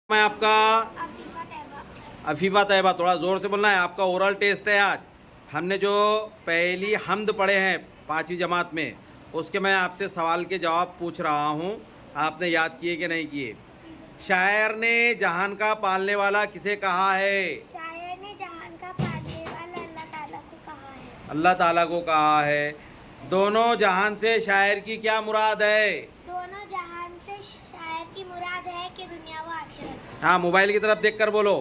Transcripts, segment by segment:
मैं आपका अफीफा तैयबा। अफीफा तैयबा, थोड़ा ज़ोर से बोलना है। आपका ओरल टेस्ट है आज। हमने जो पहली हम्द पढ़े हैं 5वीं जमात में, उसके मैं आपसे सवाल के जवाब पूछ रहा हूँ। आपने याद किए कि नहीं किए? शायर ने जहान का पालने वाला किसे कहा है? शायर ने जहान का पालने वाला अल्लाह ताला को कहा है। अल्लाह ताला को कहा है। दोनों जहान से शायर की क्या मुराद है? दोनों जहान से शायर की मुराद है कि दुनिया व आखिरत। हाँ, मोबाइल की तरफ देखकर बोलो।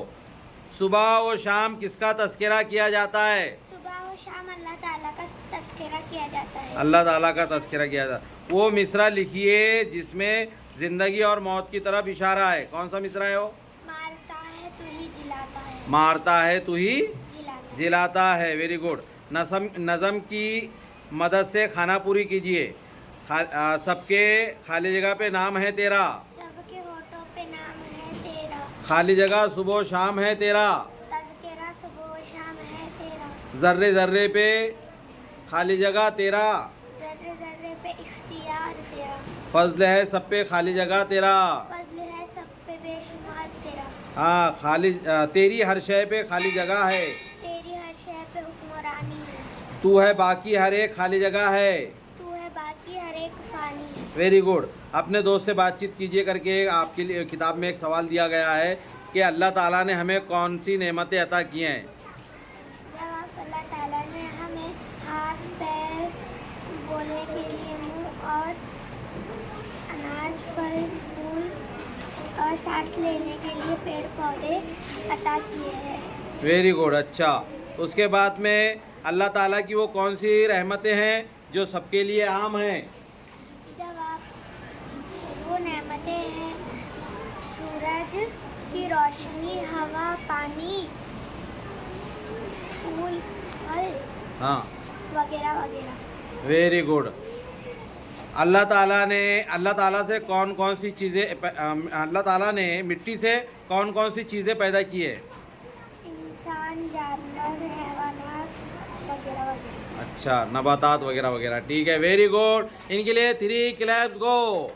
सुबह व शाम किसका तज़किरा किया जाता है? सुबह और शाम अल्लाह ताला का तज़किरा किया जाता है। अल्लाह ताला का तज़किरा किया जाता है। वो मिसरा लिखिए जिसमें ज़िंदगी और मौत की तरफ इशारा है। कौन सा मिसरा है वो? मारता है तो ही जिलाता है। मारता है तू ही जिलाता है। जिलाता है। Very good. नज़म की मदद से खाना पूरी कीजिए। सबके खाली जगह पे नाम है तेरा। सबके होठों पे नाम है तेरा। खाली जगह सुबह शाम है तेरा। तज़किरा सुबह और शाम है तेरा। ज़र्रे ज़र्रे पे खाली जगह तेरा। ज़र्रे ज़र्रे पे इख्तियार तेरा। फजल है सब पे खाली जगह तेरा। फजल है सब पे बेशुमार तेरा। हाँ, खाली तेरी हर शय पे खाली जगह है। तेरी हर शय पे हुक्मरानी है। तू है बाकी हर एक खाली जगह है। तू है बाकी हर एक फानी है। Very good. अपने दोस्त से बातचीत कीजिए करके आपके लिए किताब में एक सवाल दिया गया है कि अल्लाह ताला ने हमें कौन सी नेमतें अता की हैं? जवाब, अल्लाह ताला ने हमें हाथ पैर, बोलने के लिए मुंह और अनाज फल फूल और सांस लेने के लिए पेड़ पौधे अता किए हैं। Very good. अच्छा, उसके बाद में अल्लाह ताला की वो कौन सी रहमतें हैं जो सबके लिए आम हैं? जवाब, वो नेमतें हैं सूरज की रोशनी, हवा, पानी, फूल, फल हाँ, वगैरह वगैरह। Very good. अल्लाह ताला से कौन कौन सी चीज़ें अल्लाह ताला ने मिट्टी से कौन कौन सी चीज़ें पैदा की है? इंसान, जानवर, हैवानात वगैरह वगैरह। अच्छा, नबातात वगैरह वगैरह। ठीक है, वेरी गुड। इनके लिए 3 क्लैप्स गो।